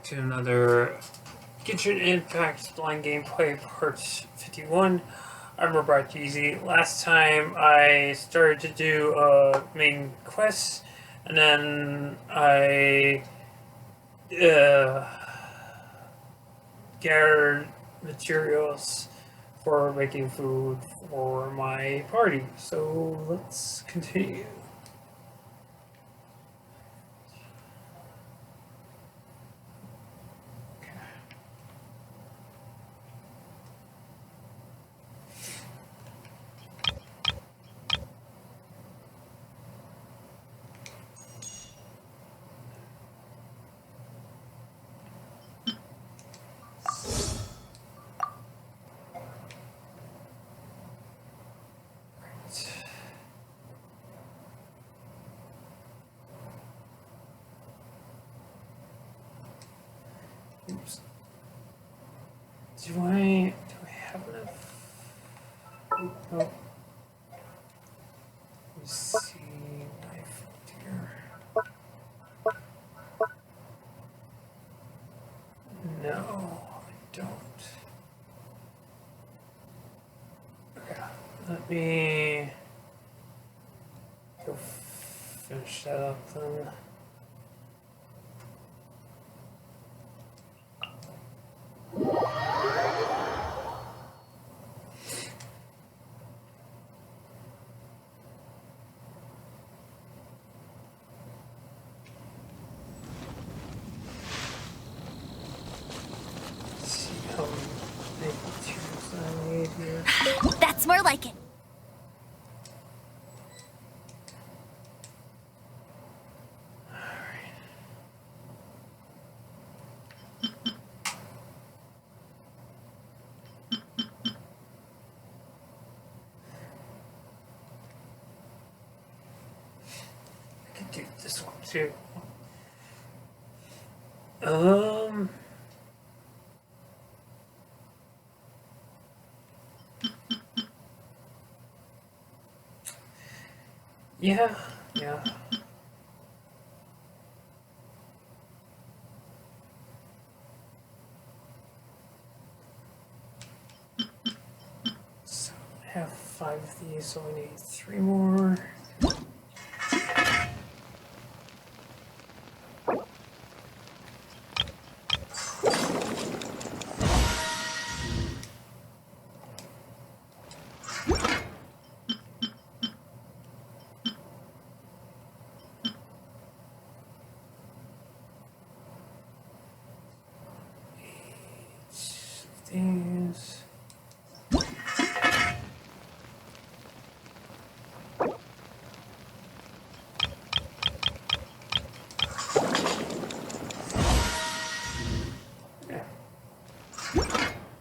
back to another Genshin Impact Blind Gameplay Part 51. I'm Robot Jeezy. Last time I started to do main quests, and then I gathered materials for making food for my party. So let's continue. Oops. Do I have enough? Oh. Let me see knife here. No, I don't. Okay, let me go finish that up then. That's more like it. I could do this one too. Yeah. So I have 5 of these, so I need 3 more. These. Okay.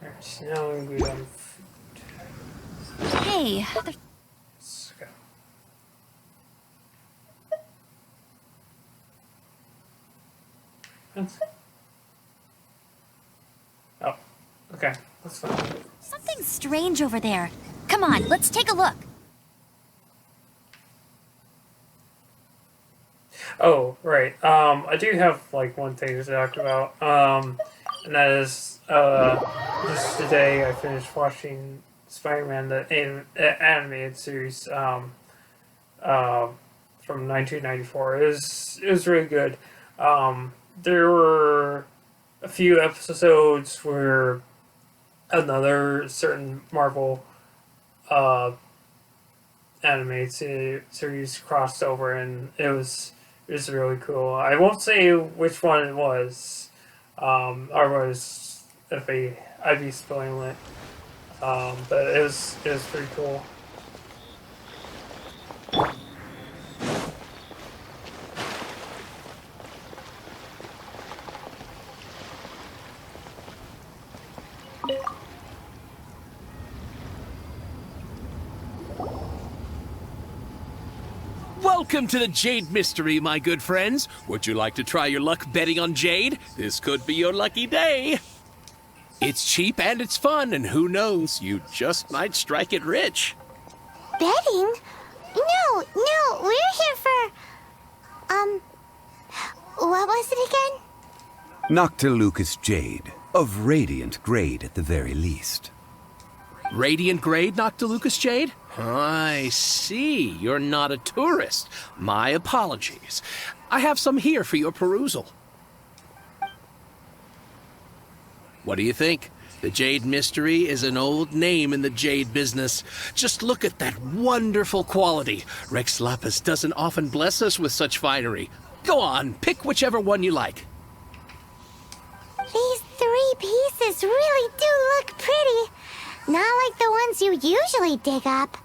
Alright, so now I'm good on food. Hey, Let's go. Oh, okay, that's fine. something strange over there. Come on, let's take a look. Oh, right. I do have like one thing to talk about. And that is just today I finished watching Spider-Man the animated series from 1994. It was really good. There were a few episodes where another certain Marvel animated series crossed over, and it was really cool. I won't say which one it was, otherwise I'd be spoiling it. But it was pretty cool. Welcome to the Jade Mystery, my good friends. Would you like to try your luck betting on Jade? This could be your lucky day. It's cheap and it's fun, and who knows, you just might strike it rich. Betting? No, we're here for... What was it again? Noctilucous jade, of radiant grade at the very least. Radiant grade, Noctilucous jade? I see. You're not a tourist. My apologies. I have some here for your perusal. What do you think? The Jade Mystery is an old name in the jade business. Just look at that wonderful quality. Rex Lapis doesn't often bless us with such finery. Go on, pick whichever one you like. These 3 pieces really do look pretty. Not like the ones you usually dig up.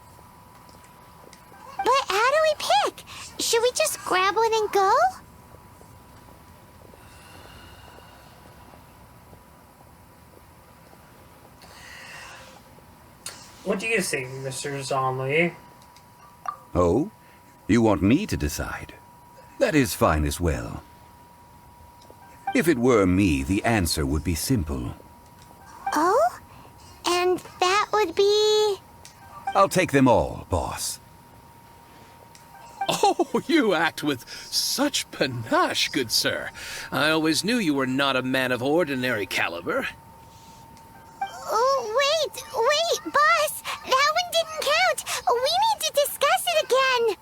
But how do we pick? Should we just grab one and go? What do you think, Mr. Zonley? Oh? You want me to decide? That is fine as well. If it were me, the answer would be simple. Oh? And that would be... I'll take them all, boss. Oh, you act with such panache, good sir. I always knew you were not a man of ordinary caliber. Oh, wait, boss! That one didn't count! We need to discuss it again!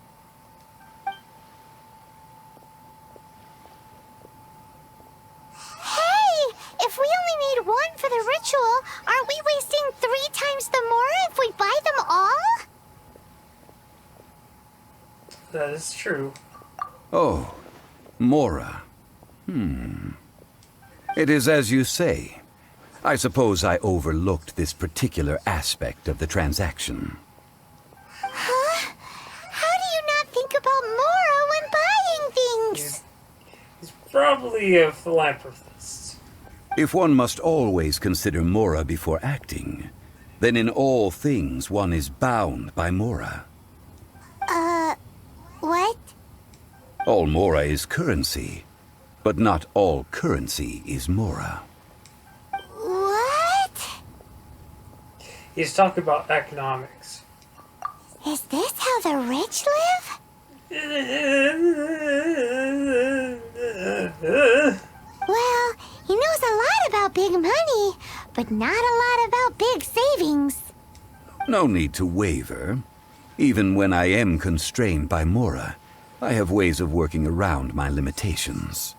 Hey! If we only need one for the ritual, aren't we wasting 3 times the more if we buy them all? That is true. Oh, Mora. It is as you say. I suppose I overlooked this particular aspect of the transaction. Huh? How do you not think about Mora when buying things? He's probably a philanthropist. If one must always consider Mora before acting, then in all things one is bound by Mora. What? All Mora is currency, but not all currency is Mora. What? He's talking about economics. Is this how the rich live? Well, he knows a lot about big money, but not a lot about big savings. No need to waver. Even when I am constrained by Mora, I have ways of working around my limitations.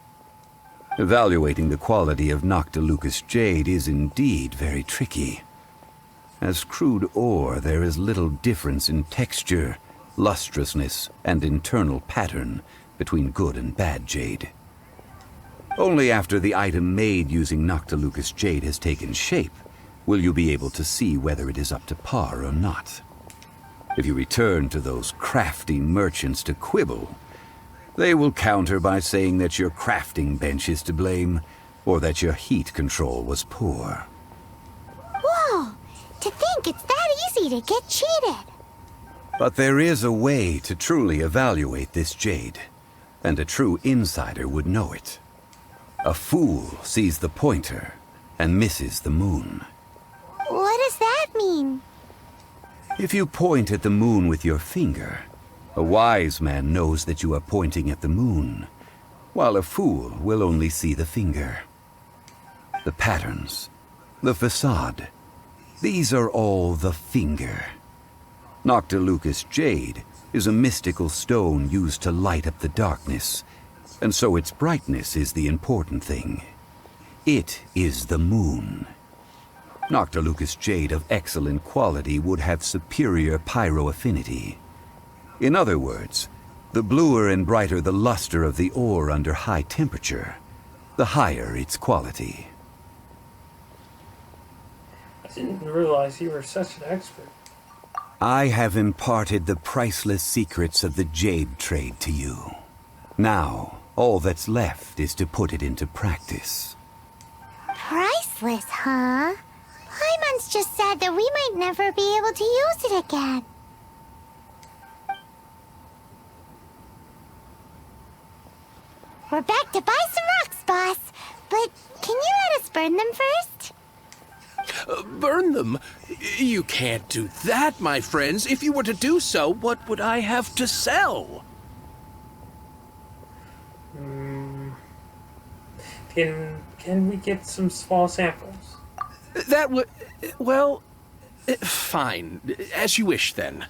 Evaluating the quality of Noctilucous jade is indeed very tricky. As crude ore, there is little difference in texture, lustrousness, and internal pattern between good and bad jade. Only after the item made using Noctilucous jade has taken shape will you be able to see whether it is up to par or not. If you return to those crafty merchants to quibble, they will counter by saying that your crafting bench is to blame, or that your heat control was poor. Whoa! To think it's that easy to get cheated. But there is a way to truly evaluate this jade, and a true insider would know it. A fool sees the pointer and misses the moon. What does that mean? If you point at the moon with your finger, a wise man knows that you are pointing at the moon, while a fool will only see the finger. The patterns, the facade, these are all the finger. Noctilucous jade is a mystical stone used to light up the darkness, and so its brightness is the important thing. It is the moon. Noctilucous jade of excellent quality would have superior pyroaffinity. In other words, the bluer and brighter the luster of the ore under high temperature, the higher its quality. I didn't realize you were such an expert. I have imparted the priceless secrets of the jade trade to you. Now, all that's left is to put it into practice. Priceless, huh? Paimon's just said that we might never be able to use it again. We're back to buy some rocks, boss. But can you let us burn them first? Burn them? You can't do that, my friends. If you were to do so, what would I have to Can we get some small samples? That would. Well, fine. As you wish, then.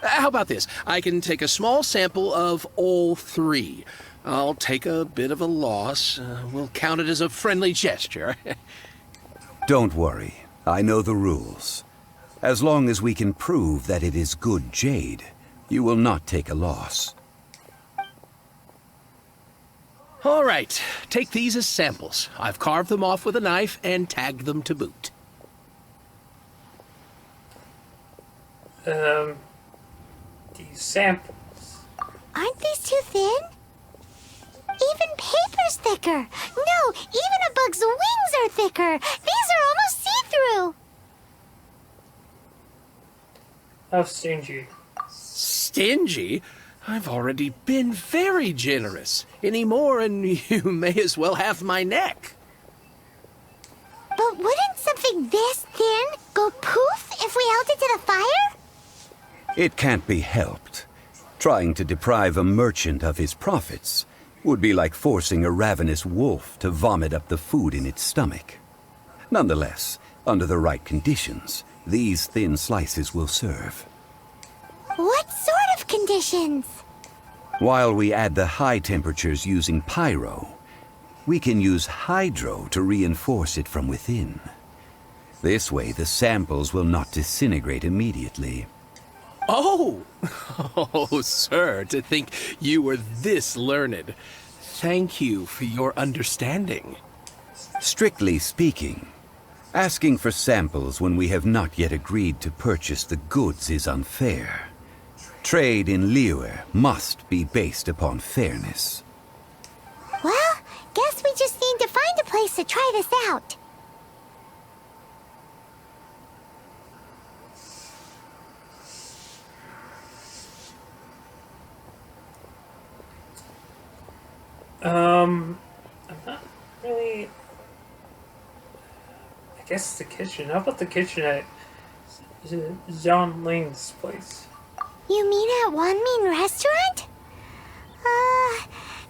How about this? I can take a small sample of all three. I'll take a bit of a loss. We'll count it as a friendly gesture. Don't worry. I know the rules. As long as we can prove that it is good jade, you will not take a loss. All right. Take these as samples. I've carved them off with a knife and tagged them to boot. These samples. Aren't these too thin? Even paper's thicker. No, even a bug's wings are thicker. These are almost see-through. How stingy. Stingy? I've already been very generous. Any more and you may as well have my neck. But wouldn't something this thin go poof if we held it to the fire? It can't be helped. Trying to deprive a merchant of his profits would be like forcing a ravenous wolf to vomit up the food in its stomach. Nonetheless, under the right conditions, these thin slices will serve. What sort of conditions? While we add the high temperatures using pyro, we can use hydro to reinforce it from within. This way, the samples will not disintegrate immediately. Oh! Oh, sir, to think you were this learned. Thank you for your understanding. Strictly speaking, asking for samples when we have not yet agreed to purchase the goods is unfair. Trade in Liyue must be based upon fairness. Well, guess we just need to find a place to try this out. I'm not really. I guess the kitchen. How about the kitchen at John Lane's place? You mean at Wan Min restaurant?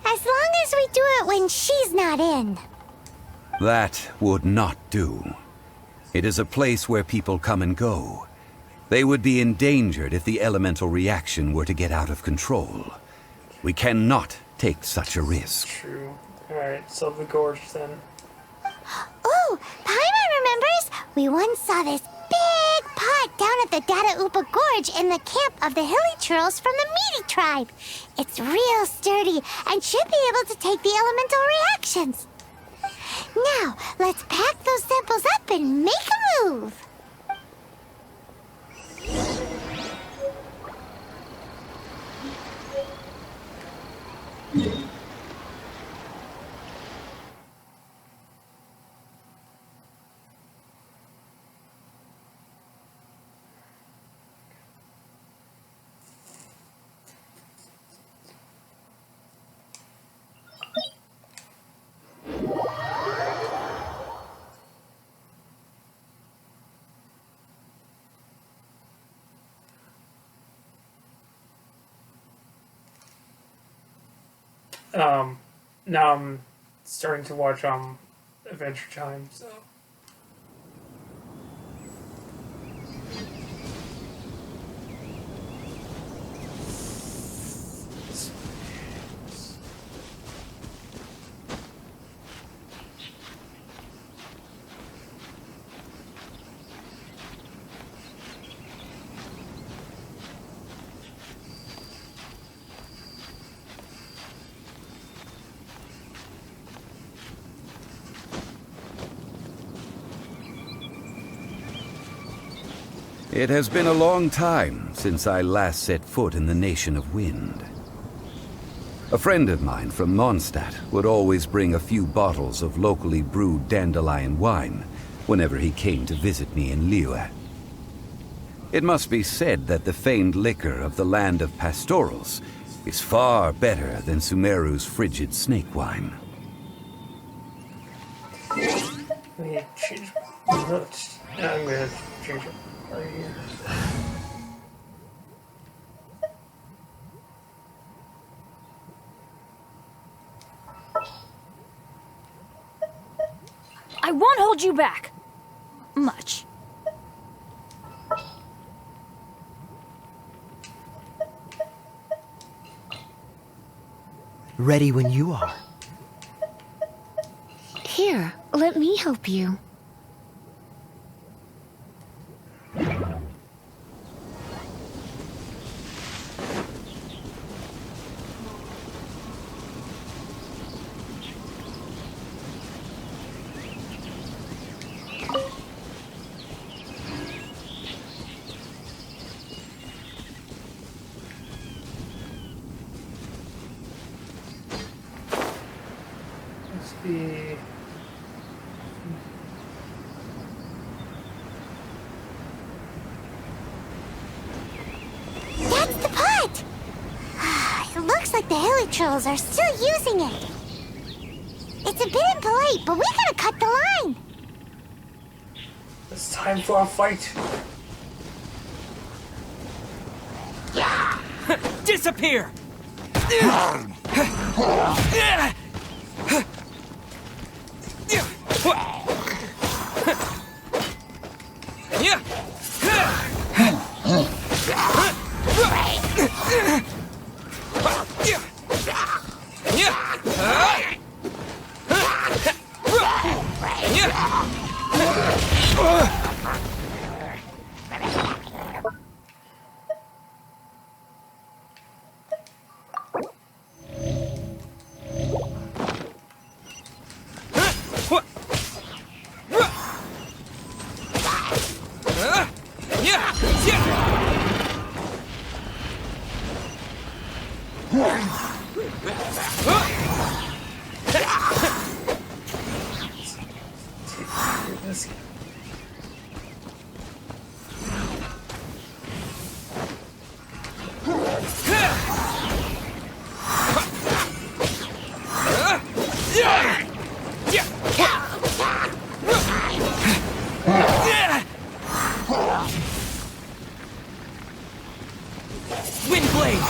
As long as we do it when she's not in. That would not do. It is a place where people come and go. They would be endangered if the elemental reaction were to get out of control. We cannot take such a risk. True. Alright, so the gorge then. Oh, Paimon remembers! We once saw this big pot down at the Data Upa Gorge in the camp of the Hilly Churls from the Meaty tribe. It's real sturdy and should be able to take the elemental reactions. Now, let's pack those samples up and make a move. Now I'm starting to watch Adventure Time, so It has been a long time since I last set foot in the Nation of Wind. A friend of mine from Mondstadt would always bring a few bottles of locally brewed dandelion wine whenever he came to visit me in Liyue. It must be said that the famed liquor of the land of pastorals is far better than Sumeru's frigid snake wine. let me change my notes. I'm gonna change it right here. won't hold you back. Much. Ready when you are. Here, let me help you. Must be. That's the pot! It looks like the hilly trolls are still using it. It's a bit impolite, but we gotta cut the line. It's time for a fight. Disappear! This. Wind blade!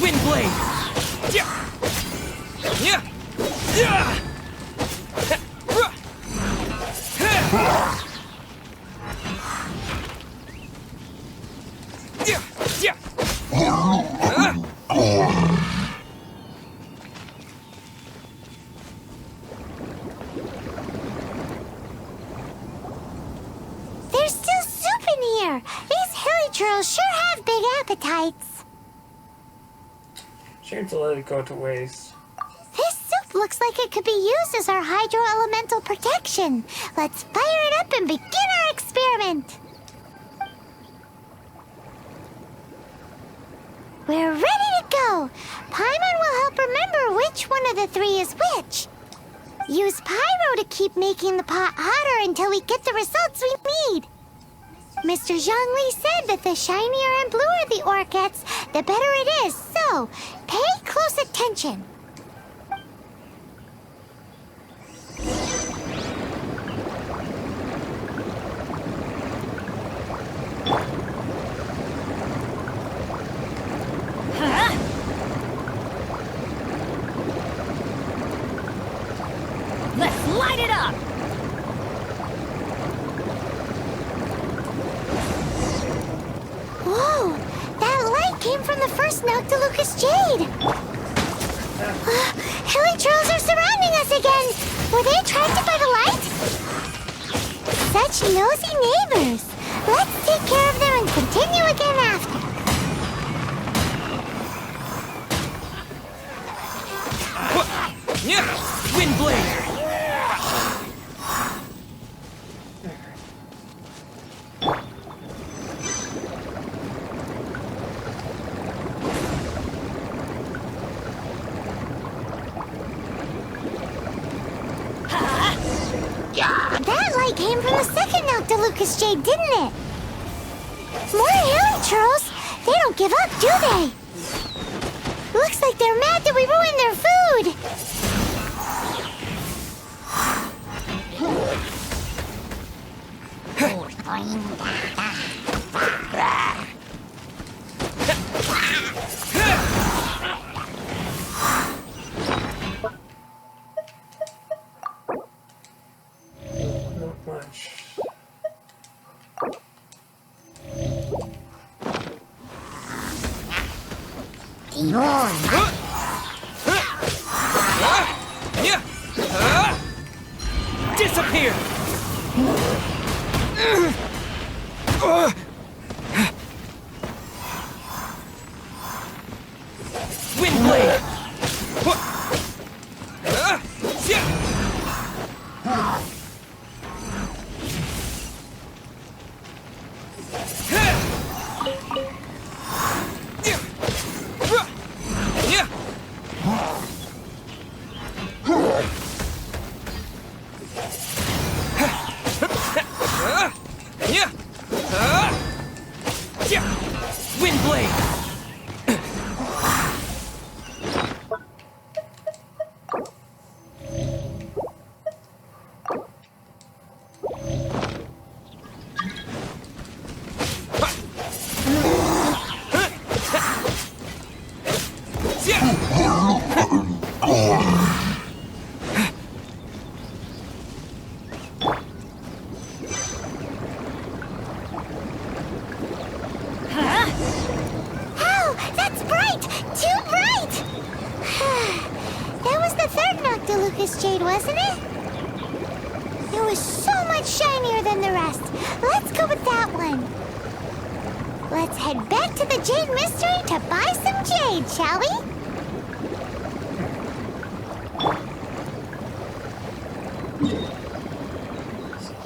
Wind blade! There's still soup in here. These hilly trolls sure have big appetites. Shame to let it go to waste. This soup looks like it could be used as our hydro-elemental protection. Let's fire it up and begin our experiment. We're ready to go. Paimon will help remember which one of the three is which. Use pyro to keep making the pot hotter until we get the results we need. Mr. Zhongli said that the shinier and bluer the ore gets, the better it is. So, pay close attention. Let's light it up! Whoa! That light came from the first Noctilucous Jade! Hilly trolls are surrounding us again! Were they attracted by the light? Such nosy neighbors! Let's take care of them and continue again after. Wind blade! That light came from the second Noctilucous Jade, didn't it? More hilly trolls! They don't give up, do they? Looks like they're mad that we ruined their food. Not much. Disappear! Windblade! Windblade! Oh, that's bright! Too bright! That was the third Noctilucous jade, wasn't it? It was so much shinier than the rest. Let's go with that one. Let's head back to the Jade Mystery to buy some jade, shall we?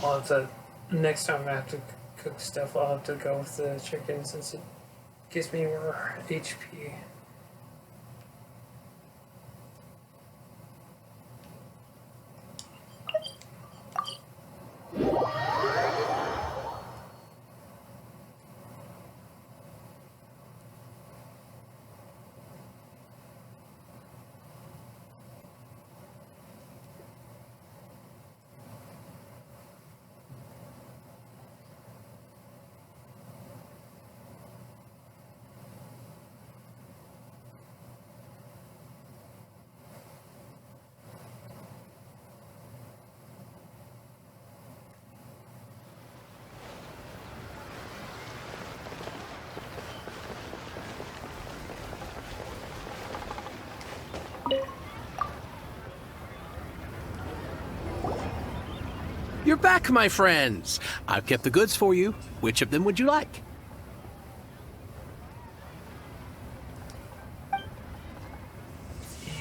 I'll have to, next time I have to cook stuff, I'll have to go with the chicken since it gives me more HP. You're back, my friends. I've kept the goods for you. Which of them would you like?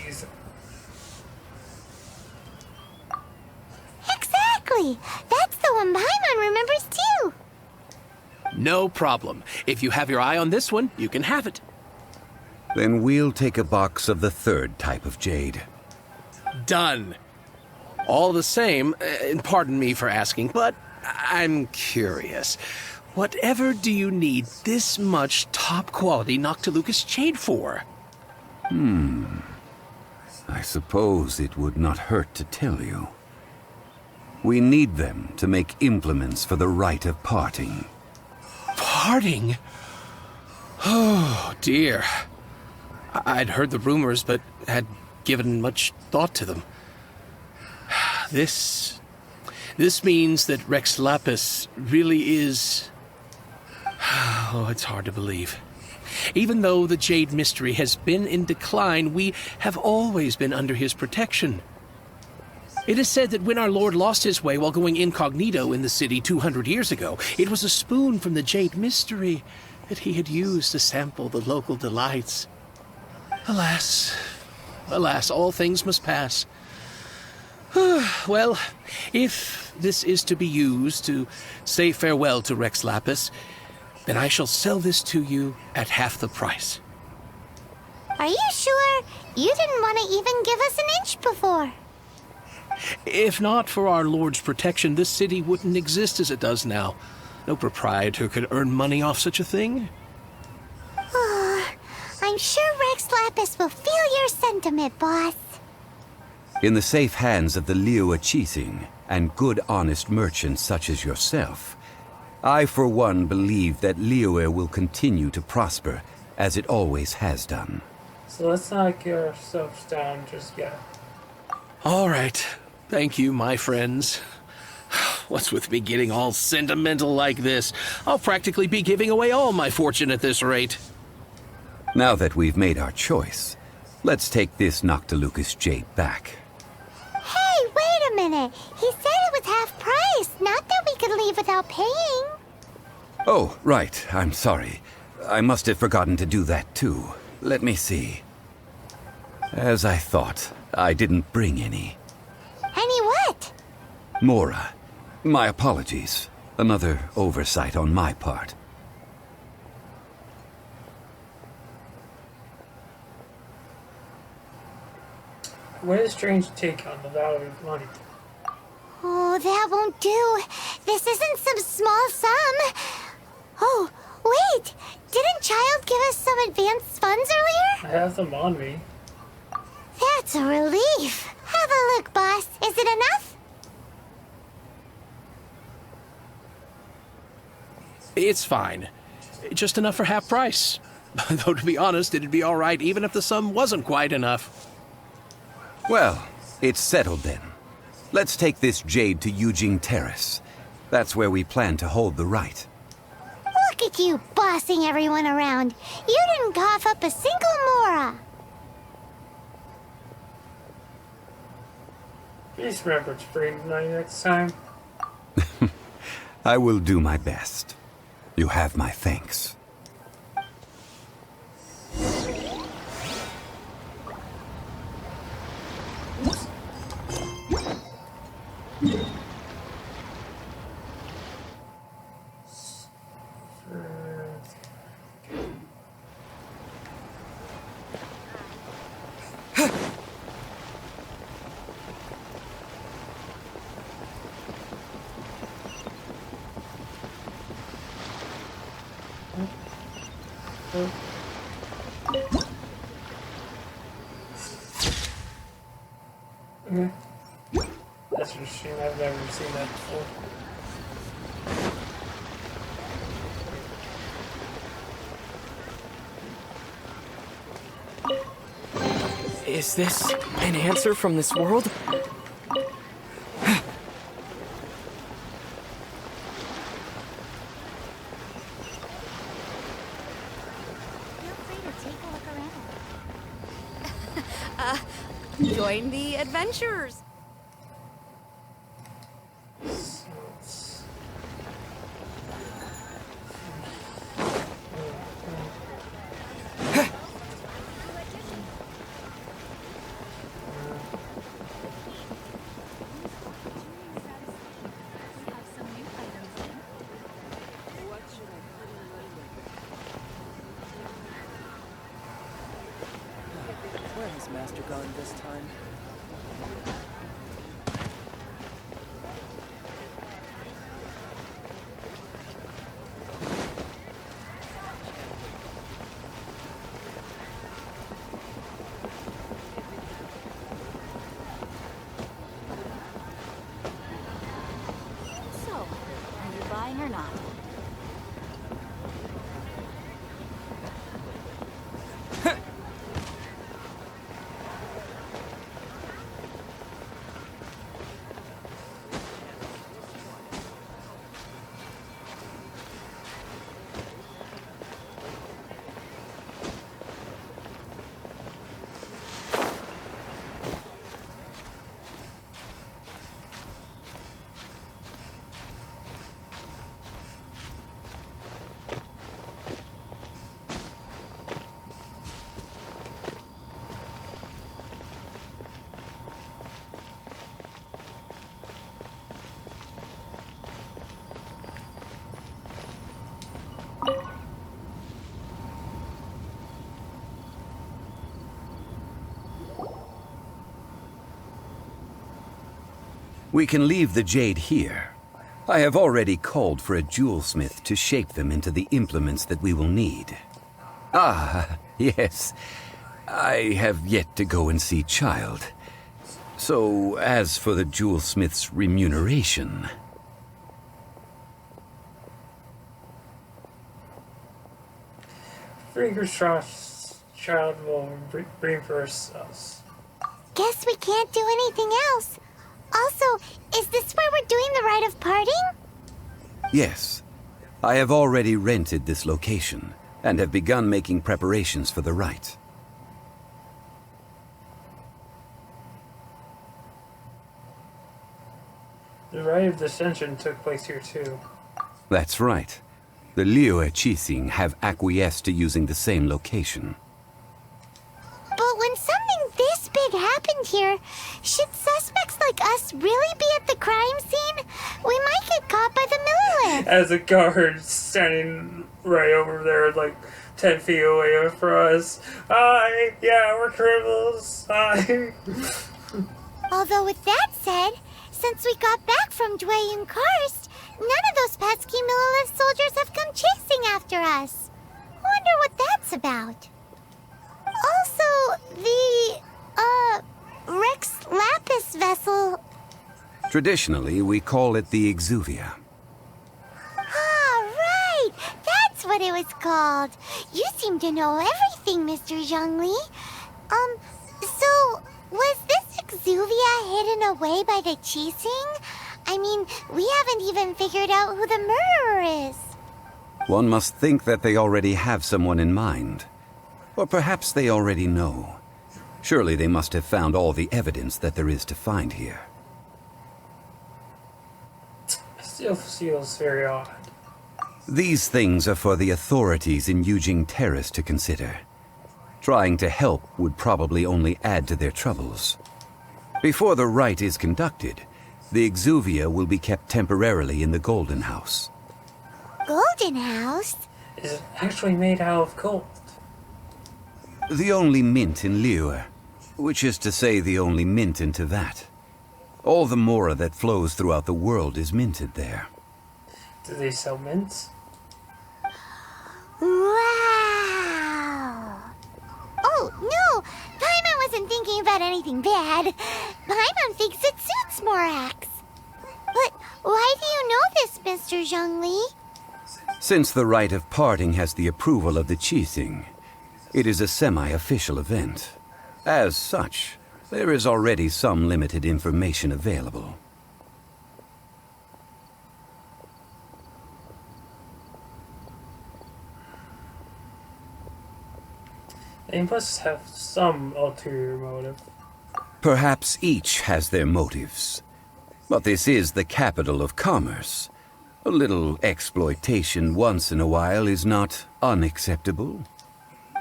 Easy. Exactly! That's the one Paimon remembers too! No problem. If you have your eye on this one, you can have it. Then we'll take a box of the third type of jade. Done. All the same, pardon me for asking, but I'm curious. Whatever do you need this much top-quality Noctilucous jade for? I suppose it would not hurt to tell you. We need them to make implements for the rite of parting. Parting? Oh, dear. I'd heard the rumors, but had given much thought to them. This means that Rex Lapis really is... Oh, it's hard to believe. Even though the Jade Mystery has been in decline, we have always been under his protection. It is said that when our Lord lost his way while going incognito in the city 200 years ago, it was a spoon from the Jade Mystery that he had used to sample the local delights. Alas, alas, all things must pass. Well, if this is to be used to say farewell to Rex Lapis, then I shall sell this to you at half the price. Are you sure? You didn't want to even give us an inch before. If not for our Lord's protection, this city wouldn't exist as it does now. No proprietor could earn money off such a thing. I'm sure Rex Flappus will feel your sentiment, boss. In the safe hands of the Liu Chising and good honest merchants such as yourself, I for one believe that Liyue will continue to prosper as it always has done. So let's not get ourselves down just yet. All right. Thank you, my friends. What's with me getting all sentimental like this? I'll practically be giving away all my fortune at this rate. Now that we've made our choice, let's take this Noctilucous jade back. Hey, wait a minute. He said it was half price, not that we could leave without paying. Oh, right. I'm sorry. I must have forgotten to do that too. Let me see. As I thought, I didn't bring any. Any what? Mora, my apologies. Another oversight on my part. What is strange take on the value of money? Oh, that won't do. This isn't some small sum. Oh, wait. Didn't Child give us some advanced funds earlier? I have them on me. That's a relief. Have a look, boss. Is it enough? It's fine. Just enough for half price. Though, to be honest, it'd be all right even if the sum wasn't quite enough. Well, it's settled then. Let's take this jade to Yujing Terrace. That's where we plan to hold the rite. Look at you bossing everyone around. You didn't cough up a single Mora. Please remember to bring money next time. I will do my best. You have my thanks. Okay. That's interesting. I've never seen that before. Is this an answer from this world? Feel free to take a look around. Join the adventurers. Where has Master gone this time? So, are you buying or not? We can leave the jade here. I have already called for a jewelsmith to shape them into the implements that we will need. Ah, yes. I have yet to go and see Child. So, as for the jewelsmith's remuneration... Fingers crossed, Child will reimburse us. Guess we can't do anything else. Also, is this where we're doing the rite of parting? Yes. I have already rented this location, and have begun making preparations for the rite. The rite of dissension took place here too. That's right. The Liyue Qixing have acquiesced to using the same location. But when something this big happened here, should suspects like us really be at the crime scene? We might get caught by the Millilith. As a guard standing right over there, like 10 feet away from us. Hi, yeah, we're criminals. Hi. Although with that said, since we got back from Dway and Karst, none of those pesky Millilith soldiers have come chasing after us. Wonder what that's about. Also, the, Rex Lapis vessel. Traditionally, we call it the Exuvia. Ah, right! That's what it was called. You seem to know everything, Mr. Zhongli. So, was this Exuvia hidden away by the Qixing? I mean, we haven't even figured out who the murderer is. One must think that they already have someone in mind. Or perhaps they already know. Surely they must have found all the evidence that there is to find here. Still feels very odd. These things are for the authorities in Yujing Terrace to consider. Trying to help would probably only add to their troubles. Before the rite is conducted, the Exuvia will be kept temporarily in the Golden House. Golden House? Is it actually made out of gold? The only mint in Liyue, which is to say the only mint in Teyvat. All the mora that flows throughout the world is minted there. Do they sell mints? Wow! Oh, no! Paimon wasn't thinking about anything bad. Paimon thinks it suits Morax. But why do you know this, Mr. Zhongli? Since the rite of parting has the approval of the Qixing, it is a semi-official event. As such, there is already some limited information available. They must have some ulterior motive. Perhaps each has their motives. But this is the capital of commerce. A little exploitation once in a while is not unacceptable.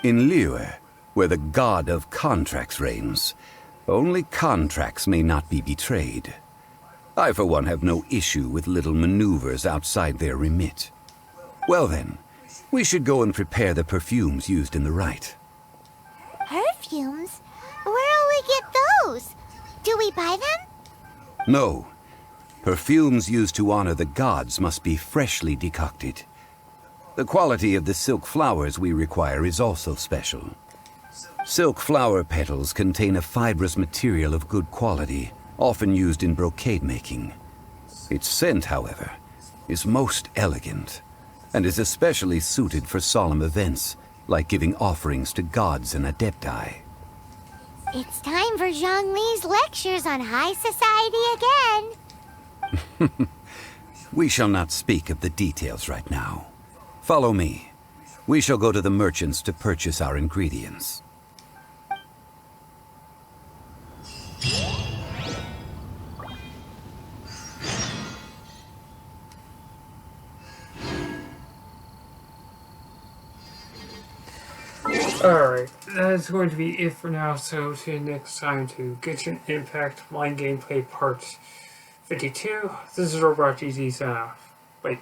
In Liyue, where the god of contracts reigns, only contracts may not be betrayed. I, for one, have no issue with little maneuvers outside their remit. Well then, we should go and prepare the perfumes used in the rite. Perfumes? Where'll we get those? Do we buy them? No. Perfumes used to honor the gods must be freshly decocted. The quality of the silk flowers we require is also special. Silk flower petals contain a fibrous material of good quality, often used in brocade making. Its scent, however, is most elegant, and is especially suited for solemn events, like giving offerings to gods and adepti. It's time for Zhongli's lectures on high society again. We shall not speak of the details right now. Follow me. We shall go to the merchants to purchase our ingredients. Alright, that is going to be it for now, so tune next time to Genshin Impact Mind Gameplay Part 52. This is Robot GZ sign off. Wait.